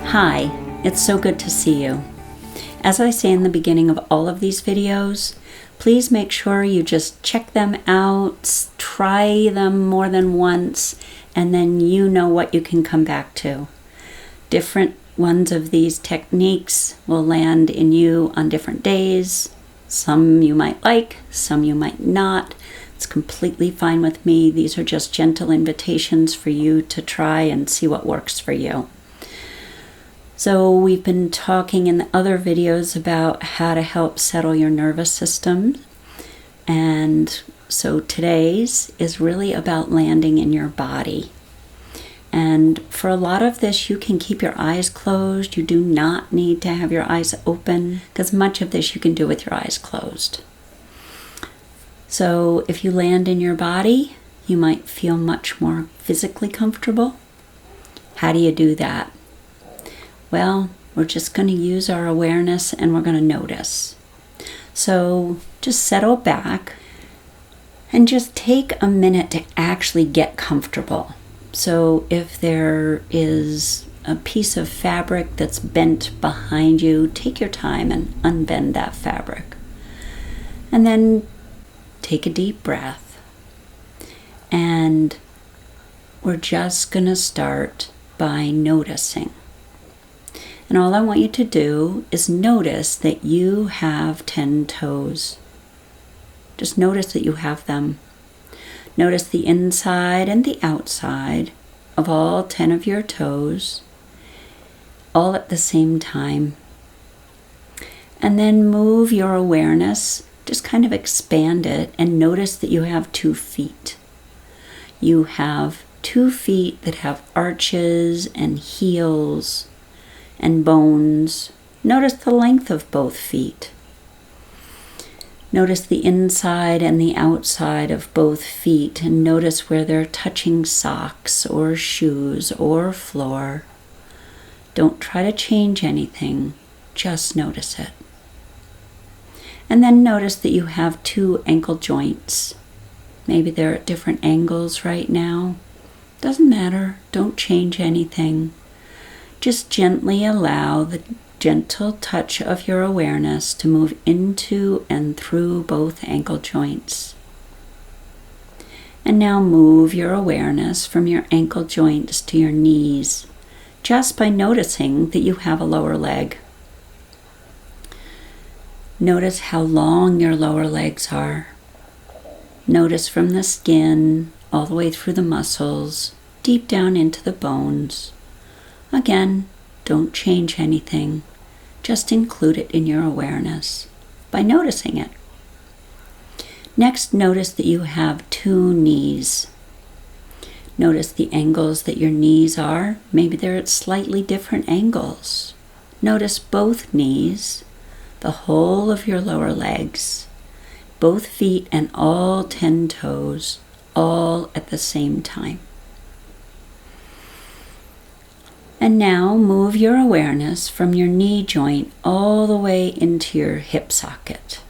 Hi, it's so good to see you. As I say in the beginning of all of these videos, please make sure you just check them out, try them more than once, and then you know what you can come back to. Different ones of these techniques will land in you on different days. Some you might like, some you might not. It's completely fine with me. These are just gentle invitations for you to try and see what works for you. So we've been talking in the other videos about how to help settle your nervous system. And so today's is really about landing in your body. And for a lot of this, you can keep your eyes closed. You do not need to have your eyes open because much of this you can do with your eyes closed. So if you land in your body, you might feel much more physically comfortable. How do you do that? Well, we're just going to use our awareness and we're going to notice. So just settle back and just take a minute to actually get comfortable. So if there is a piece of fabric that's bent behind you, take your time and unbend that fabric. And then take a deep breath. And we're just going to start by noticing. And all I want you to do is notice that you have 10 toes. Just notice that you have them. Notice the inside and the outside of all 10 of your toes, all at the same time. And then move your awareness, just kind of expand it, and notice that you have 2 feet. You have 2 feet that have arches and heels and bones. Notice the length of both feet. Notice the inside and the outside of both feet, and notice where they're touching socks or shoes or floor. Don't try to change anything, just notice it. And then notice that you have 2 ankle joints. Maybe they're at different angles right now. Doesn't matter, don't change anything. Just gently allow the gentle touch of your awareness to move into and through both ankle joints. And now move your awareness from your ankle joints to your knees, just by noticing that you have a lower leg. Notice how long your lower legs are. Notice from the skin all the way through the muscles, deep down into the bones. Again, don't change anything. Just include it in your awareness by noticing it. Next, notice that you have 2 knees. Notice the angles that your knees are. Maybe they're at slightly different angles. Notice both knees, the whole of your lower legs, both feet and all 10 toes, all at the same time. And now move your awareness from your knee joint all the way into your hip socket.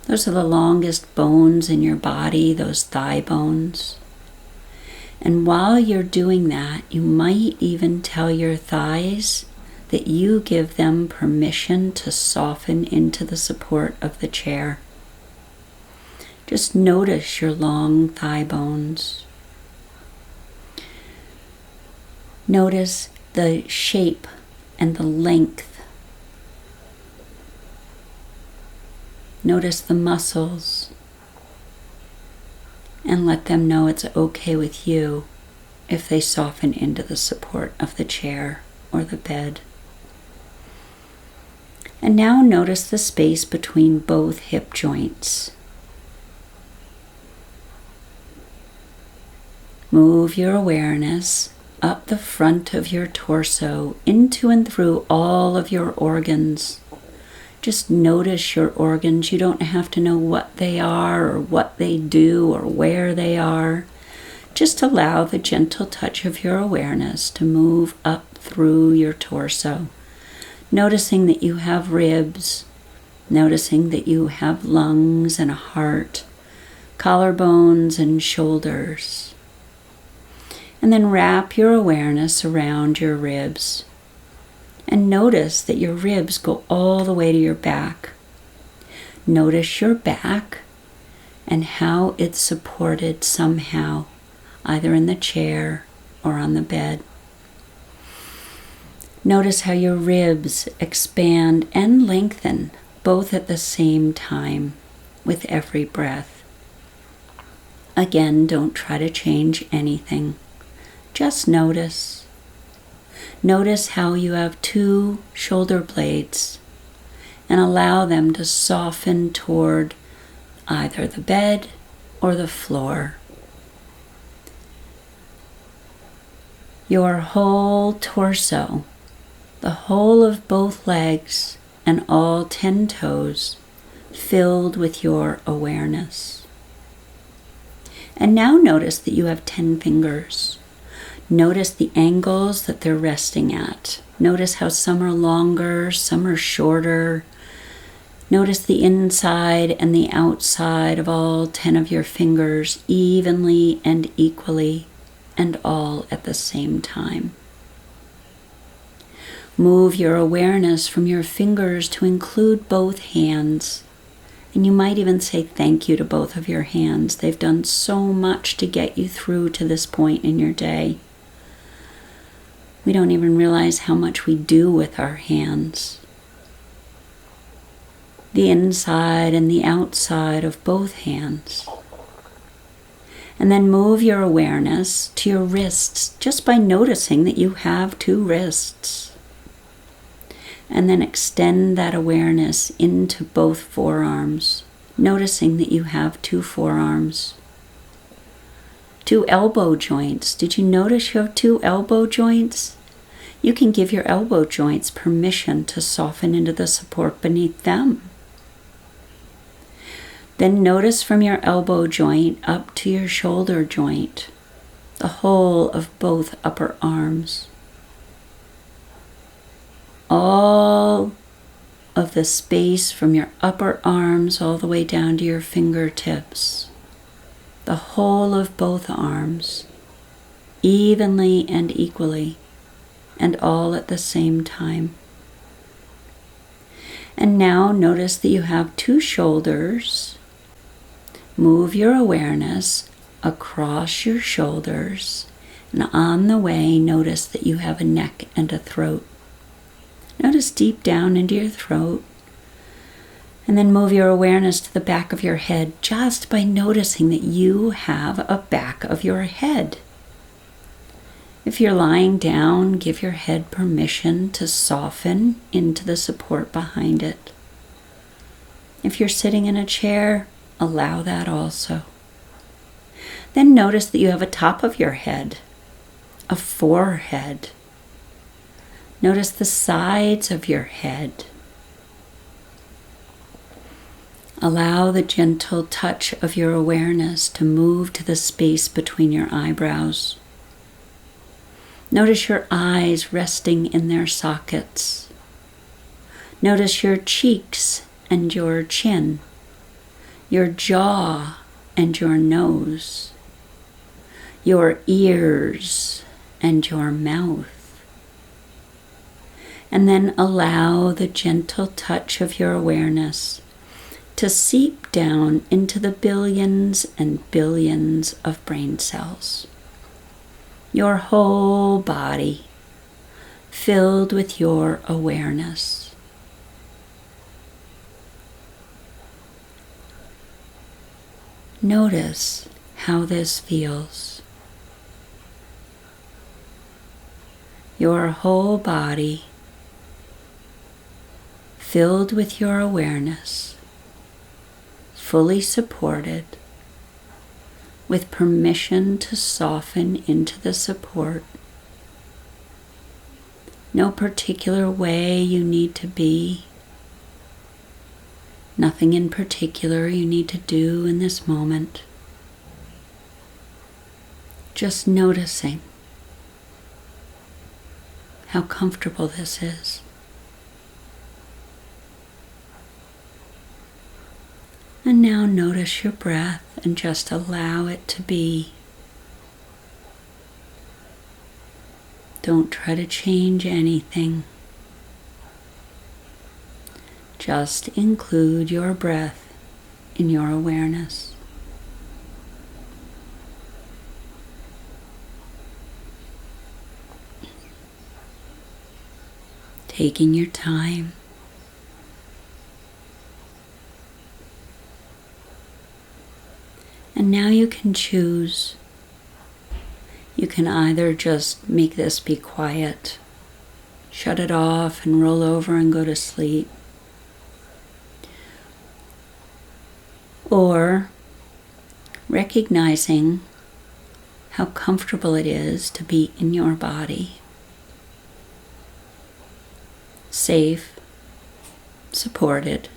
Those are the longest bones in your body, those thigh bones. And while you're doing that, you might even tell your thighs that you give them permission to soften into the support of the chair. Just notice your long thigh bones. Notice the shape and the length. Notice the muscles and let them know it's okay with you if they soften into the support of the chair or the bed. And now notice the space between both hip joints. Move your awareness up the front of your torso, into and through all of your organs. Just notice your organs. You don't have to know what they are or what they do or where they are. Just allow the gentle touch of your awareness to move up through your torso. Noticing that you have ribs, noticing that you have lungs and a heart, collarbones and shoulders. And then wrap your awareness around your ribs. And notice that your ribs go all the way to your back. Notice your back and how it's supported somehow, either in the chair or on the bed. Notice how your ribs expand and lengthen, both at the same time, with every breath. Again, don't try to change anything. Just notice. Notice how you have 2 shoulder blades and allow them to soften toward either the bed or the floor. Your whole torso, the whole of both legs and all 10 toes, filled with your awareness. And now notice that you have 10 fingers. Notice the angles that they're resting at. Notice how some are longer, some are shorter. Notice the inside and the outside of all 10 of your fingers evenly and equally, and all at the same time. Move your awareness from your fingers to include both hands. And you might even say thank you to both of your hands. They've done so much to get you through to this point in your day. We don't even realize how much we do with our hands. The inside and the outside of both hands. And then move your awareness to your wrists just by noticing that you have 2 wrists. And then extend that awareness into both forearms, noticing that you have 2 forearms. 2 elbow joints. Did you notice you have 2 elbow joints? You can give your elbow joints permission to soften into the support beneath them. Then notice from your elbow joint up to your shoulder joint, the whole of both upper arms. All of the space from your upper arms all the way down to your fingertips. The whole of both arms, evenly and equally, and all at the same time. And now notice that you have 2 shoulders. Move your awareness across your shoulders, and on the way, notice that you have a neck and a throat. Notice deep down into your throat, and then move your awareness to the back of your head just by noticing that you have a back of your head. If you're lying down, give your head permission to soften into the support behind it. If you're sitting in a chair, allow that also. Then notice that you have a top of your head, a forehead. Notice the sides of your head. Allow the gentle touch of your awareness to move to the space between your eyebrows. Notice your eyes resting in their sockets. Notice your cheeks and your chin, your jaw and your nose, your ears and your mouth. And then allow the gentle touch of your awareness to seep down into the billions and billions of brain cells. Your whole body filled with your awareness. Notice how this feels. Your whole body filled with your awareness, fully supported, with permission to soften into the support. No particular way you need to be. Nothing in particular you need to do in this moment. Just noticing how comfortable this is. And now notice your breath and just allow it to be. Don't try to change anything. Just include your breath in your awareness. Taking your time. And now you can choose. You can either just make this be quiet, shut it off and roll over and go to sleep. Or recognizing how comfortable it is to be in your body. Safe, supported,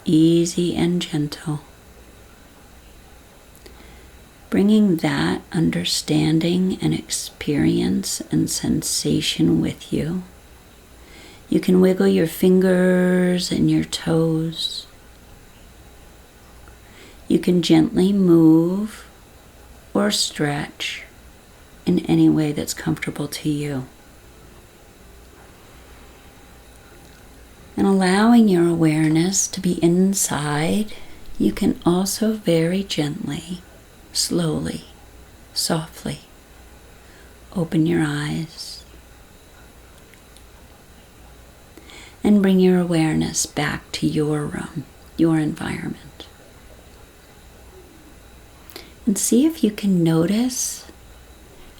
easy and gentle. Bringing that understanding and experience and sensation with you. You can wiggle your fingers and your toes. You can gently move or stretch in any way that's comfortable to you. And allowing your awareness to be inside, you can also very gently, slowly, softly open your eyes and bring your awareness back to your room, your environment. And see if you can notice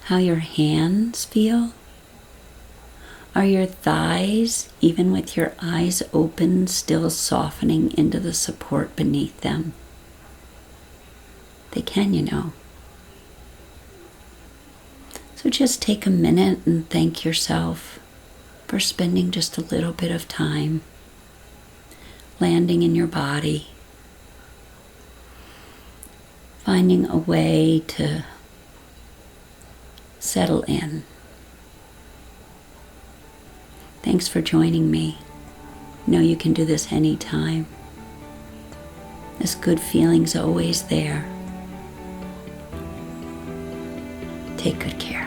how your hands feel. Are your thighs, even with your eyes open, still softening into the support beneath them? They can, you know. So just take a minute and thank yourself for spending just a little bit of time landing in your body, finding a way to settle in. Thanks for joining me. Know you can do this anytime. This good feeling's always there. Take good care.